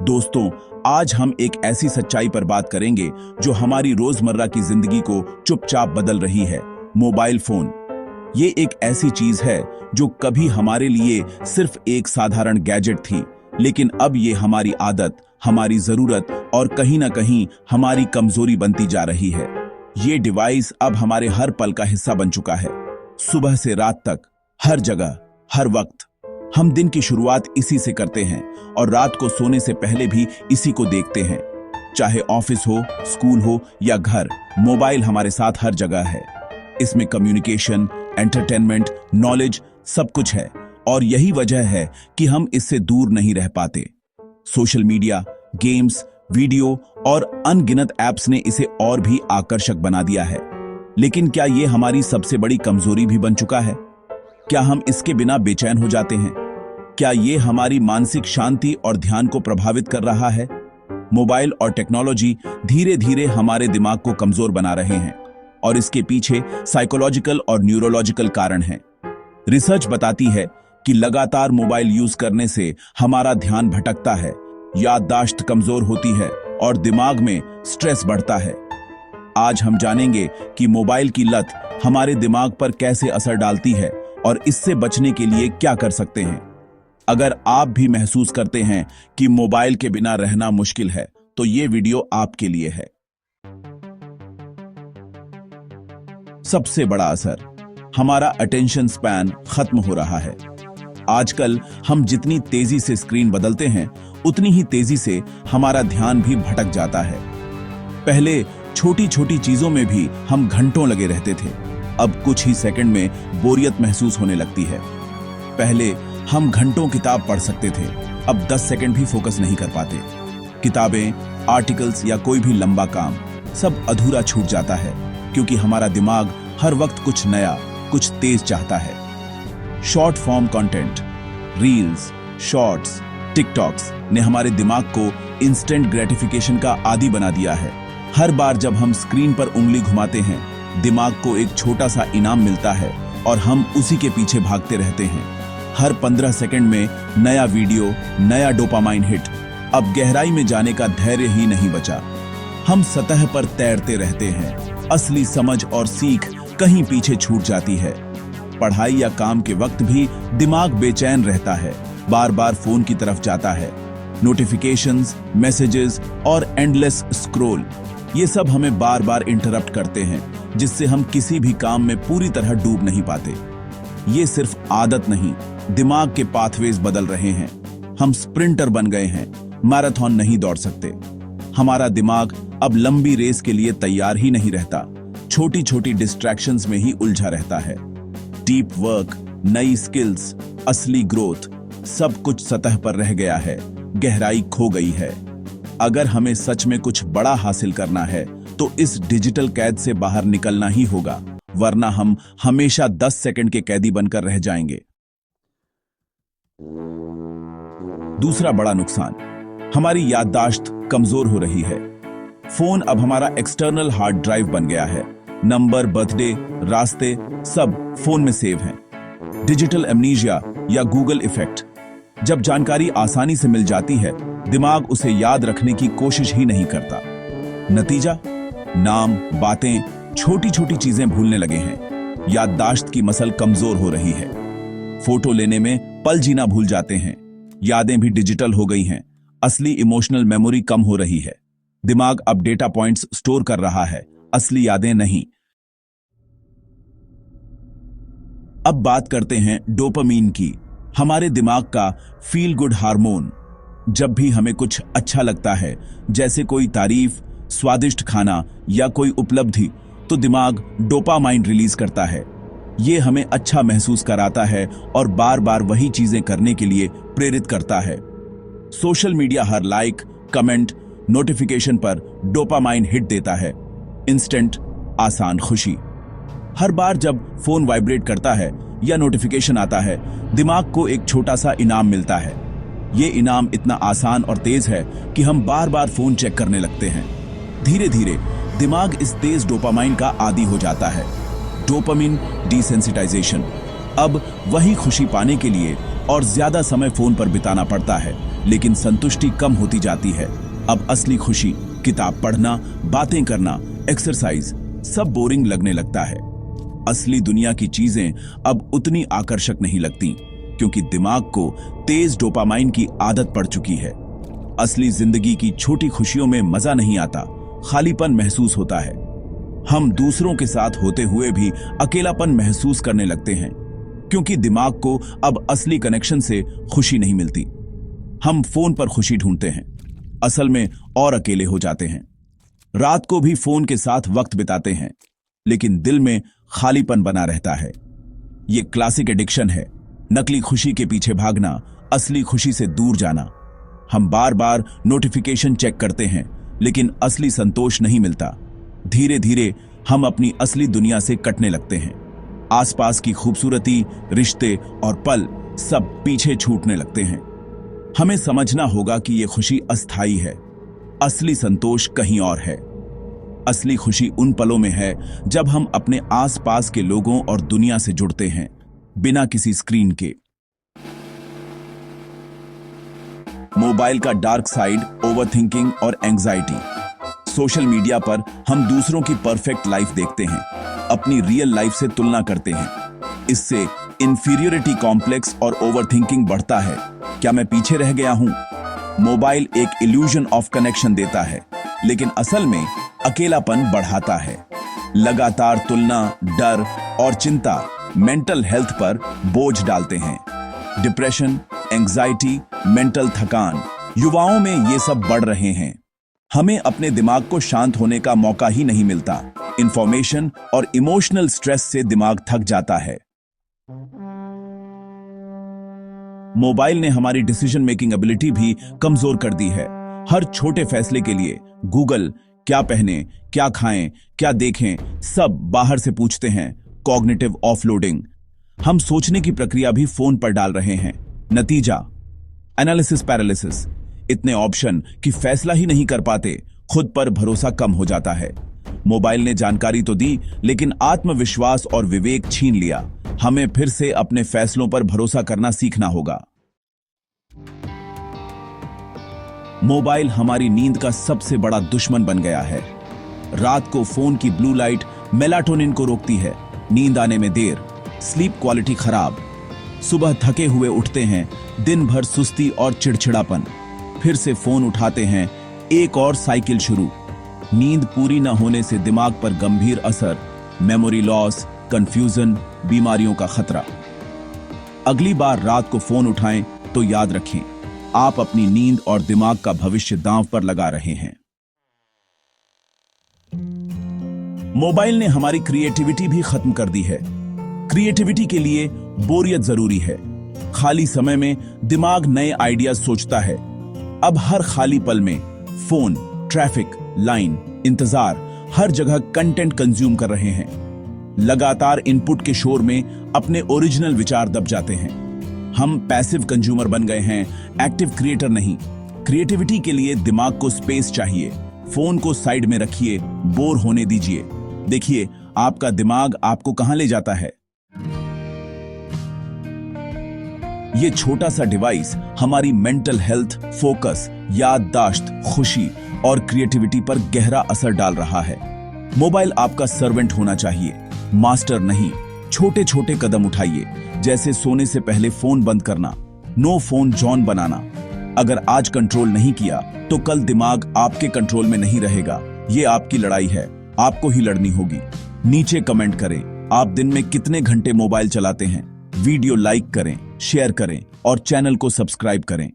दोस्तों, आज हम एक ऐसी सच्चाई पर बात करेंगे जो हमारी रोजमर्रा की जिंदगी को चुपचाप बदल रही है। Mobile phone. ये एक ऐसी चीज है जो कभी हमारे लिए सिर्फ एक साधारण गैजेट थी, लेकिन अब ये हमारी आदत, हमारी जरूरत और कहीं ना कहीं हमारी कमजोरी बनती जा रही है। ये डिवाइस अब हमारे हर पल का हिस्सा बन चुका है। सुबह से रात तक, हर जगह, हर वक्त हम दिन की शुरुआत इसी से करते हैं और रात को सोने से पहले भी इसी को देखते हैं। चाहे ऑफिस हो, स्कूल हो या घर, मोबाइल हमारे साथ हर जगह है। इसमें कम्युनिकेशन, एंटरटेनमेंट, नॉलेज सब कुछ है और यही वजह है कि हम इससे दूर नहीं रह पाते। सोशल मीडिया, गेम्स, वीडियो और अनगिनत ऐप्स ने इसे और भी आकर्षक बना दिया है। लेकिन क्या ये हमारी सबसे बड़ी कमजोरी भी बन चुका है? क्या हम इसके बिना बेचैन हो जाते हैं? क्या ये हमारी मानसिक शांति और ध्यान को प्रभावित कर रहा है? मोबाइल और टेक्नोलॉजी धीरे धीरे हमारे दिमाग को कमजोर बना रहे हैं और इसके पीछे साइकोलॉजिकल और न्यूरोलॉजिकल कारण हैं। रिसर्च बताती है कि लगातार मोबाइल यूज करने से हमारा ध्यान भटकता है, याददाश्त कमजोर होती है और दिमाग में स्ट्रेस बढ़ता है। आज हम जानेंगे कि मोबाइल की लत हमारे दिमाग पर कैसे असर डालती है और इससे बचने के लिए क्या कर सकते हैं। अगर आप भी महसूस करते हैं कि मोबाइल के बिना रहना मुश्किल है, तो ये वीडियो आपके लिए है। सबसे बड़ा असर, हमारा अटेंशन स्पैन खत्म हो रहा है। आजकल हम जितनी तेजी से स्क्रीन बदलते हैं, उतनी ही तेजी से हमारा ध्यान भी भटक जाता है। पहले छोटी छोटी चीजों में भी हम घंटों लगे रहते थे, अब कुछ ही सेकंड में बोरियत महसूस होने लगती है। पहले हम घंटों किताब पढ़ सकते थे, अब 10 सेकंड भी फोकस नहीं कर पाते। किताबें, आर्टिकल्स या कोई भी लंबा काम, सब अधूरा छूट जाता है क्योंकि हमारा दिमाग हर वक्त कुछ नया, कुछ तेज चाहता है। Short form content, reels, shorts, TikToks ने हमारे दिमाग को इंस्टेंट ग्रेटिफिकेशन का आदी बना दिया है। हर बार जब हम स्क्रीन पर उंगली घुमाते हैं, दिमाग को एक छोटा सा इनाम मिलता है और हम उसी के पीछे भागते रहते हैं। हर 15 सेकंड में नया वीडियो, नया डोपामाइन हिट। अब गहराई में जाने का धैर्य ही नहीं बचा। हम सतह पर तैरते रहते हैं, असली समझ और सीख कहीं पीछे छूट जाती है। पढ़ाई या काम के वक्त भी दिमाग बेचैन रहता है, बार बार फोन की तरफ जाता है। नोटिफिकेशंस, मैसेजेस और एंडलेस स्क्रॉल, ये सब हमें बार बार इंटरप्ट करते हैं, जिससे हम किसी भी काम में पूरी तरह डूब नहीं पाते। ये सिर्फ आदत नहीं, दिमाग के पाथवेज बदल रहे हैं। हम स्प्रिंटर बन गए हैं, मैराथन नहीं दौड़ सकते। हमारा दिमाग अब लंबी रेस के लिए तैयार ही नहीं रहता, छोटी छोटी डिस्ट्रैक्शंस में ही उलझा रहता है। डीप वर्क, नई स्किल्स, असली ग्रोथ, सब कुछ सतह पर रह गया है, गहराई खो गई है। अगर हमें सच में कुछ बड़ा हासिल करना है, तो इस डिजिटल कैद से बाहर निकलना ही होगा, वरना हम हमेशा 10 सेकंड के कैदी बनकर रह जाएंगे। दूसरा बड़ा नुकसान, हमारी याददाश्त कमजोर हो रही है। फोन अब हमारा एक्सटर्नल हार्ड ड्राइव बन गया है। नंबर, बर्थडे, रास्ते सब फोन में सेव हैं। डिजिटल एमनीशिया या गूगल इफेक्ट, जब जानकारी आसानी से मिल जाती है, दिमाग उसे याद रखने की कोशिश ही नहीं करता। नतीजा, नाम, बातें, छोटी छोटी चीजें भूलने लगे हैं। याददाश्त की मसल कमजोर हो रही है। फोटो लेने में पल जीना भूल जाते हैं। यादें भी डिजिटल हो गई हैं। असली इमोशनल मेमोरी कम हो रही है। दिमाग अब डेटा पॉइंट्स स्टोर कर रहा है, असली यादें नहीं। अब बात करते हैं डोपामीन की, हमारे दिमाग का फील गुड हार्मोन। जब भी हमें कुछ अच्छा लगता है, जैसे कोई तारीफ, स्वादिष्ट खाना या कोई उपलब्धि, तो दिमाग डोपामाइन रिलीज करता है। ये हमें अच्छा महसूस कराता है और बार बार वही चीजें करने के लिए प्रेरित करता है। सोशल मीडिया हर लाइक, कमेंट, नोटिफिकेशन पर डोपामाइन हिट देता है। इंस्टेंट, आसान खुशी। हर बार जब फोन वाइब्रेट करता है या नोटिफिकेशन आता है, दिमाग को एक छोटा सा इनाम मिलता है। ये इनाम इतना आसान और तेज है कि हम बार बार फोन चेक करने लगते हैं। धीरे धीरे दिमाग इस तेज डोपामाइन का आदी हो जाता है। Dopamine desensitization. अब वही खुशी पाने के लिए और ज्यादा समय फोन पर बिताना पड़ता है, लेकिन संतुष्टि कम होती जाती है। अब असली खुशी किताब पढ़ना, बातें करना, एक्सरसाइज सब बोरिंग लगने लगता है। असली दुनिया की चीजें अब उतनी आकर्षक नहीं लगती, क्योंकि दिमाग को तेज डोपामाइन की आदत पड़ चुकी है। असली जिंदगी की छोटी खुशियों में मजा नहीं आता, खालीपन महसूस होता है। हम दूसरों के साथ होते हुए भी अकेलापन महसूस करने लगते हैं, क्योंकि दिमाग को अब असली कनेक्शन से खुशी नहीं मिलती। हम फोन पर खुशी ढूंढते हैं, असल में और अकेले हो जाते हैं। रात को भी फोन के साथ वक्त बिताते हैं, लेकिन दिल में खालीपन बना रहता है। ये क्लासिक एडिक्शन है, नकली खुशी के पीछे भागना, असली खुशी से दूर जाना। हम बार बार नोटिफिकेशन चेक करते हैं, लेकिन असली संतोष नहीं मिलता। धीरे धीरे हम अपनी असली दुनिया से कटने लगते हैं। आसपास की खूबसूरती, रिश्ते और पल सब पीछे छूटने लगते हैं। हमें समझना होगा कि यह खुशी अस्थायी है, असली संतोष कहीं और है। असली खुशी उन पलों में है जब हम अपने आसपास के लोगों और दुनिया से जुड़ते हैं, बिना किसी स्क्रीन के। मोबाइल का डार्क साइड, ओवरथिंकिंग और एंजाइटी। सोशल मीडिया पर हम दूसरों की परफेक्ट लाइफ देखते हैं, अपनी रियल लाइफ से तुलना करते हैं। इससे इंफीरियरिटी कॉम्प्लेक्स और ओवरथिंकिंग बढ़ता है। क्या मैं पीछे रह गया हूं? मोबाइल एक इल्यूजन ऑफ कनेक्शन देता है, लेकिन असल में अकेलापन बढ़ाता है। लगातार तुलना, डर और चिंता मेंटल हेल्थ पर बोझ डालते हैं। डिप्रेशन, एंजाइटी, मेंटल थकान, युवाओं में ये सब बढ़ रहे हैं। हमें अपने दिमाग को शांत होने का मौका ही नहीं मिलता। इंफॉर्मेशन और इमोशनल स्ट्रेस से दिमाग थक जाता है। मोबाइल ने हमारी डिसीजन मेकिंग एबिलिटी भी कमजोर कर दी है। हर छोटे फैसले के लिए गूगल क्या पहने, क्या खाएं, क्या देखें, सब बाहर से पूछते हैं। कॉग्निटिव ऑफलोडिंग, हम सोचने की प्रक्रिया भी फोन पर डाल रहे हैं। नतीजा एनालिसिस पैरालिसिस, इतने ऑप्शन कि फैसला ही नहीं कर पाते। खुद पर भरोसा कम हो जाता है। मोबाइल ने जानकारी तो दी, लेकिन आत्मविश्वास और विवेक छीन लिया। हमें फिर से अपने फैसलों पर भरोसा करना सीखना होगा। मोबाइल हमारी नींद का सबसे बड़ा दुश्मन बन गया है। रात को फोन की ब्लू लाइट मेलाटोनिन को रोकती है, नींद आने में देर, स्लीप क्वालिटी खराब। सुबह थके हुए उठते हैं, दिन भर सुस्ती और चिड़चिड़ापन। फिर से फोन उठाते हैं, एक और साइकिल शुरू। नींद पूरी न होने से दिमाग पर गंभीर असर, मेमोरी लॉस, कंफ्यूजन, बीमारियों का खतरा। अगली बार रात को फोन उठाएं तो याद रखें, आप अपनी नींद और दिमाग का भविष्य दांव पर लगा रहे हैं। मोबाइल ने हमारी क्रिएटिविटी भी खत्म कर दी है। क्रिएटिविटी के लिए बोरियत जरूरी है। खाली समय में दिमाग नए आइडियाज सोचता है। अब हर खाली पल में फोन, ट्रैफिक, लाइन, इंतजार, हर जगह कंटेंट कंज्यूम कर रहे हैं। लगातार इनपुट के शोर में अपने ओरिजिनल विचार दब जाते हैं। हम पैसिव कंज्यूमर बन गए हैं, एक्टिव क्रिएटर नहीं। क्रिएटिविटी के लिए दिमाग को स्पेस चाहिए। फोन को साइड में रखिए, बोर होने दीजिए। देखिए आपका दिमाग आपको कहां ले जाता है। ये छोटा सा डिवाइस हमारी मेंटल हेल्थ, फोकस, याददाश्त, खुशी और क्रिएटिविटी पर गहरा असर डाल रहा है। मोबाइल आपका सर्वेंट होना चाहिए, मास्टर नहीं। छोटे छोटे कदम उठाइए, जैसे सोने से पहले फोन बंद करना, नो फोन जोन बनाना। अगर आज कंट्रोल नहीं किया तो कल दिमाग आपके कंट्रोल में नहीं रहेगा। ये आपकी लड़ाई है, आपको ही लड़नी होगी। नीचे कमेंट करें, आप दिन में कितने घंटे मोबाइल चलाते हैं। वीडियो लाइक करें, शेयर करें और चैनल को सब्सक्राइब करें।